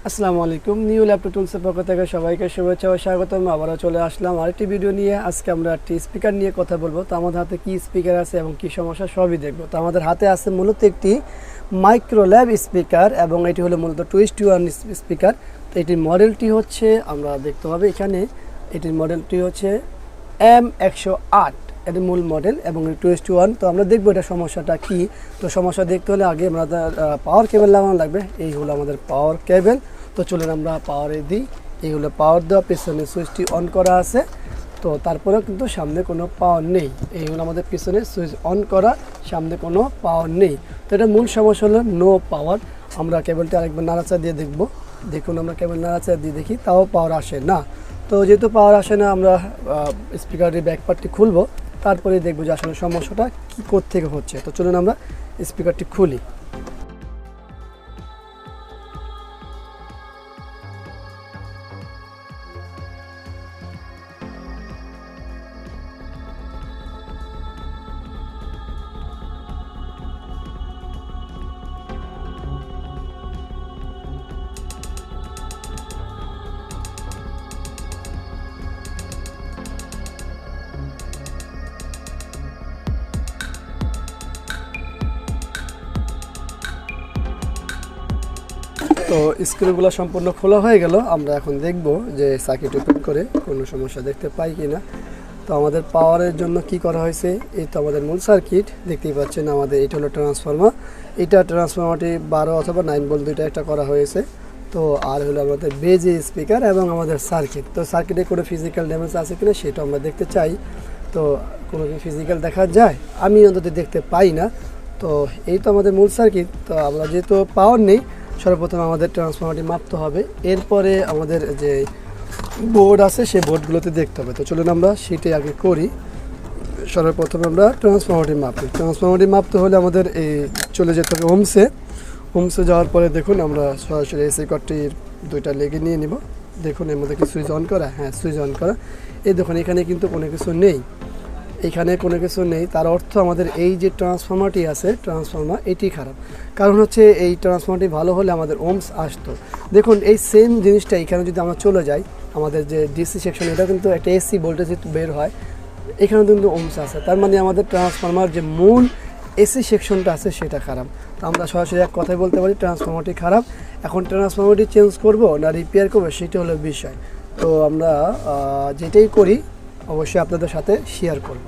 আসসালামু আলাইকুম। New laptop টুলসের পক্ষ থেকে সবাইকে শুভেচ্ছা ও স্বাগতম। আবারও চলে আসলাম আরেকটি ভিডিও নিয়ে। আজকে আমরা একটি স্পিকার নিয়ে কথা বলবো। তো আমাদের হাতে কি স্পিকার আছে এবং কি সমস্যা সবই দেখবো। তো আমাদের হাতে আছে মূলত একটি মাইক্রোল্যাব স্পিকার এবং এটি হলো মূলত 2:1 স্পিকার। তো এটির মডেলটি হচ্ছে, আমরা দেখতে হবে এখানে, এটির মডেলটি হচ্ছে M-108, এটি মূল মডেল এবং 2:1। তো আমরা দেখবো এটা সমস্যাটা কি। তো সমস্যা দেখতে হলে আগে আমাদের পাওয়ার কেবল লাগানো লাগবে। এই হলো আমাদের পাওয়ার কেবল। তো চলুন আমরা পাওয়ারে দিই। এই হলো পাওয়ার দেওয়া, পেছনে সুইচটি অন করা আছে। তো তারপরেও কিন্তু সামনে কোনো পাওয়ার নেই। এই হলো আমাদের পিছনে সুইচ অন করা, সামনে কোনো পাওয়ার নেই। তো এটা মূল সমস্যা হলো নো পাওয়ার। আমরা কেবলটি আরেকবার নাড়াচাড়া দিয়ে দেখব। দেখুন আমরা কেবল নাড়াচাড়া দিয়ে দেখি, তাও পাওয়ার আসে না। তো যেহেতু পাওয়ার আসে না, আমরা স্পিকারের ব্যাক পার্টটি খুলবো, তারপরে দেখবো যে আসলে সমস্যাটা কী কোত্থেকে হচ্ছে। তো চলুন আমরা স্পিকারটি খুলি। তো স্ক্রুগুলো সম্পূর্ণ খোলা হয়ে গেল। আমরা এখন দেখব যে সার্কিট ওপেন করে কোনো সমস্যা দেখতে পাই কি না। তো আমাদের পাওয়ারের জন্য কি করা হয়েছে, এই তো আমাদের মূল সার্কিট দেখতেই পাচ্ছেন। আমাদের এটা হলো ট্রান্সফর্মার, এটা ট্রান্সফর্মারটি 12 অথবা 9 ভোল্ট দুইটা একটা করা হয়েছে। তো আর হলো আমাদের বেজে স্পিকার এবং আমাদের সার্কিট। তো সার্কিটে কোনো ফিজিক্যাল ড্যামেজ আছে কিনা সেটা আমরা দেখতে চাই। তো কোনো কি ফিজিক্যাল দেখা যায়? আমি অন্তত দেখতে পাই না। তো এই তো আমাদের মূল সার্কিট। তো আমরা যেহেতু পাওয়ার নেই, সর্বপ্রথম আমাদের ট্রান্সফর্মারটি মাপতে হবে, এরপরে আমাদের যে বোর্ড আছে সেই বোর্ডগুলোতে দেখতে হবে। তো চলুন আমরা সেটাই আগে করি। সর্বপ্রথম আমরা ট্রান্সফর্মারটি মাপি। ট্রান্সফর্মারটি মাপতে হলে আমাদের এই চলে যেতে হবে হোমসে যাওয়ার পরে দেখুন আমরা সরাসরি এসি কর্ডটির দুইটা লেগে নিয়ে নিব। দেখুন এর মধ্যে কি সুইচ অন করা? হ্যাঁ, সুইচ অন করা। এই দেখুন এখানে কিন্তু কোনো কিছু নেই, এখানে কোনো কিছু নেই। তার অর্থ আমাদের এই যে ট্রান্সফর্মারটি আছে, ট্রান্সফর্মার এটি খারাপ। কারণ হচ্ছে এই ট্রান্সফর্মারটি ভালো হলে আমাদের ওমস আসতো। দেখুন এই সেম জিনিসটা এখানে যদি আমরা চলে যাই, আমাদের যে ডিসি সেকশন, এটা কিন্তু একটা এসি ভোল্টেজ বের হয়, এখানে কিন্তু ওমস আছে। তার মানে আমাদের ট্রান্সফর্মার যে মূল এসি সেকশনটা আছে সেটা খারাপ। তো আমরা সরাসরি এক কথায় বলতে পারি ট্রান্সফর্মারটি খারাপ। এখন ট্রান্সফর্মারটি চেঞ্জ করব না রিপেয়ার করবো, সেটা হলো বিষয়। তো আমরা যেটাই করি অবশ্যই আপনাদের সাথে শেয়ার করব।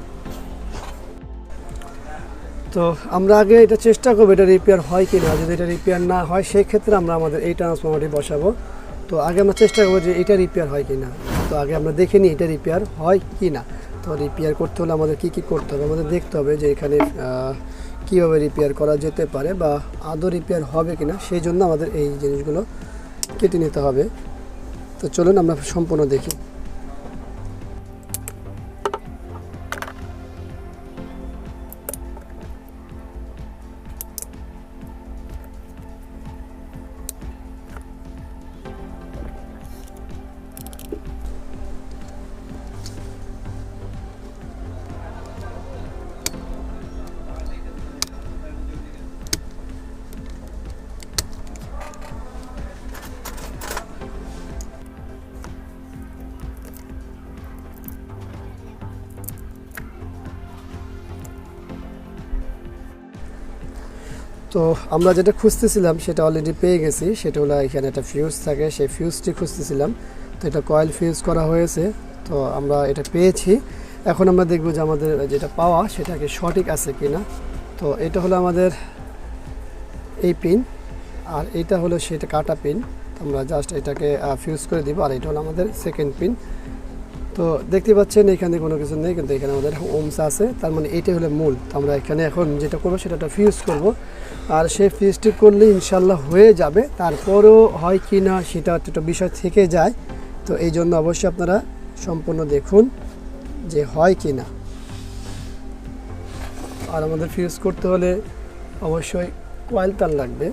তো আমরা আগে এটা চেষ্টা করবো এটা রিপেয়ার হয় কি না। যদি এটা রিপেয়ার না হয় সেই ক্ষেত্রে আমরা আমাদের এই ট্রান্সফর্মারটি বসাবো। তো আগে আমরা চেষ্টা করবো যে এটা রিপেয়ার হয় কি না। তো আগে আমরা দেখে নিই এটা রিপেয়ার হয় কি না। তো রিপেয়ার করতে হলে আমাদের কি কি করতে হবে, আমাদের দেখতে হবে যে এখানে কীভাবে রিপেয়ার করা যেতে পারে বা আদৌ রিপেয়ার হবে কি না। সেই জন্য আমাদের এই জিনিসগুলো কেটে নিতে হবে। তো চলুন আমরা সম্পূর্ণ দেখি। তো আমরা যেটা খুঁজতেছিলাম সেটা অলরেডি পেয়ে গেছি। সেটা হলো এখানে একটা ফিউজ থাকে, সেই ফিউজটি খুঁজতেছিলাম। তো এটা কয়েল ফিউজ করা হয়েছে। তো আমরা এটা পেয়েছি। এখন আমরা দেখব যে আমাদের যেটা পাওয়া সেটা কি সঠিক আছে কি না। তো এটা হলো আমাদের এই পিন, আর এটা হলো সেটা কাটা পিন। আমরা জাস্ট এটাকে ফিউজ করে দিব। আর এটা হলো আমাদের সেকেন্ড পিন। তো দেখতে পাচ্ছেন এখানে কোনো কিছু নেই, কিন্তু এখানে আমাদের ওমস আছে। তার মানে এইটাই হলো মূল। তো আমরা এখানে এখন যেটা করবো সেটা একটা ফিউজ করব, আর সেই ফিউজটি করলে ইনশাল্লাহ হয়ে যাবে। তারপরও হয় কি না সেটা একটা বিষয় থেকে যায়। তো এই জন্য অবশ্যই আপনারা সম্পূর্ণ দেখুন যে হয় কি না। আর আমাদের ফিউজ করতে হলে অবশ্যই কয়েল তার লাগবে।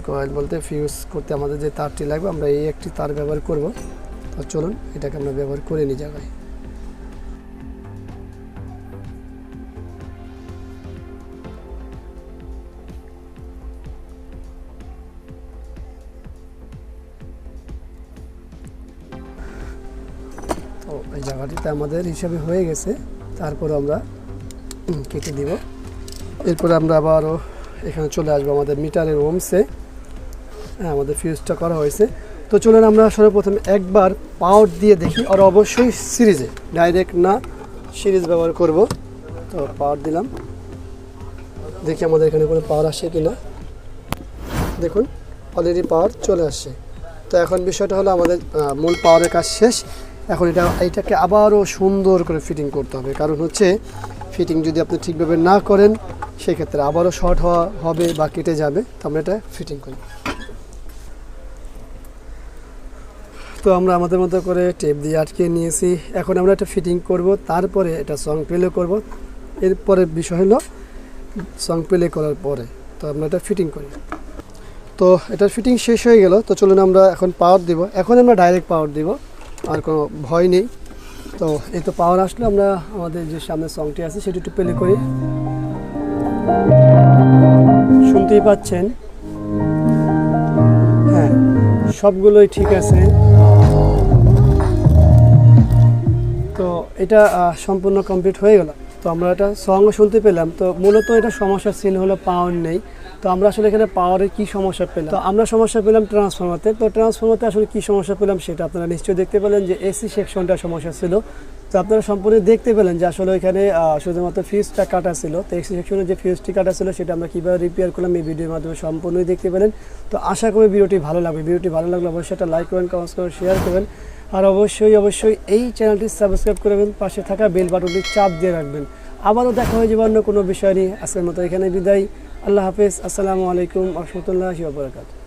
কয়েল বলতে ফিউজ করতে আমাদের যে তারটি লাগবে, আমরা এই একটি তার ব্যবহার করব। তো চলুন এটাকে আমরা ব্যবহার করে নিই জায়গায়। ও এই জায়গাটিতে আমাদের হিসাবে হয়ে গেছে, তারপর আমরা কেটে দিব। এরপরে আমরা আবারও এখানে চলে আসবো আমাদের মিটারের ওমসে। হ্যাঁ, আমাদের ফিউজটা করা হয়েছে। তো চলুন আমরা সর্বপ্রথম একবার পাওয়ার দিয়ে দেখি, আর অবশ্যই সিরিজে, ডাইরেক্ট না, সিরিজ ব্যবহার করব। তো পাওয়ার দিলাম, দেখি আমাদের এখানে কোনো পাওয়ার আসে কি না। দেখুন অলরেডি পাওয়ার চলে আসছে। তো এখন বিষয়টা হলো আমাদের মূল পাওয়ারের কাজ শেষ। এখন এইটাকে আবারও সুন্দর করে ফিটিং করতে হবে, কারণ হচ্ছে ফিটিং যদি আপনি ঠিকভাবে না করেন সেক্ষেত্রে আবারও শর্ট হবে বা কেটে যাবে। তো আমরা এটা ফিটিং করি। তো আমরা আমাদের মতো করে টেপ দিয়ে আটকে নিয়েছি। এখন আমরা এটা ফিটিং করব, তারপরে এটা সং প্লে করব। এরপরে বিষয় হলো সং প্লে করার পরে তো আমরা এটা ফিটিং করি। তো এটার ফিটিং শেষ হয়ে গেল। তো চলুন আমরা এখন পাওয়ার দিব। এখন আমরা ডাইরেক্ট পাওয়ার দিব, আর কোনো ভয় নেই। তো এই তো পাওয়ার আসলে আমরা আমাদের যে সামনে সংটি আছে সেটি একটু প্লে করি। শুনতেই পাচ্ছেন, হ্যাঁ সবগুলোই ঠিক আছে। তো এটা সম্পূর্ণ কমপ্লিট হয়ে গেল। তো আমরা এটা সঙ্গও শুনতে পেলাম। তো মূলত এটা সমস্যা ছিল হলো পাওয়ার নেই। তো আমরা আসলে এখানে পাওয়ারের কী সমস্যা পেলাম, তো আমরা সমস্যা পেলাম ট্রান্সফরমারতে। তো ট্রান্সফরমারতে আসলে কী সমস্যা পেলাম সেটা আপনারা নিশ্চয়ই দেখতে পেলেন যে এসি সেকশনটা সমস্যা ছিল। তো আপনারা সম্পূর্ণ দেখতে পেলেন যে আসলে ওইখানে শুধুমাত্র ফিউজটা কাটা ছিল। তো এসি সেকশনে যে ফিউজটি কাটা ছিল সেটা আমরা কীভাবে রিপেয়ার করলাম এই ভিডিওর মাধ্যমে সম্পূর্ণই দেখতে পেলেন। তো আশা করি ভিডিওটি ভালো লাগবে। ভিডিওটি ভালো লাগলে অবশ্যই একটা লাইক করবেন, কমেন্টস করবেন, শেয়ার করবেন, আর অবশ্যই এই চ্যানেলটি সাবস্ক্রাইব করবেন, পাশে থাকা বেল বাটনটি চাপ দিয়ে রাখবেন। আবারও দেখা হয়ে যাবে অন্য কোনো বিষয় নিয়ে। আজকের মতো এখানে বিদায়। আল্লাহ হাফেজ। আসসালামু আলাইকুম ওয়া রাহমাতুল্লাহি ওয়া বারাকাতুহু।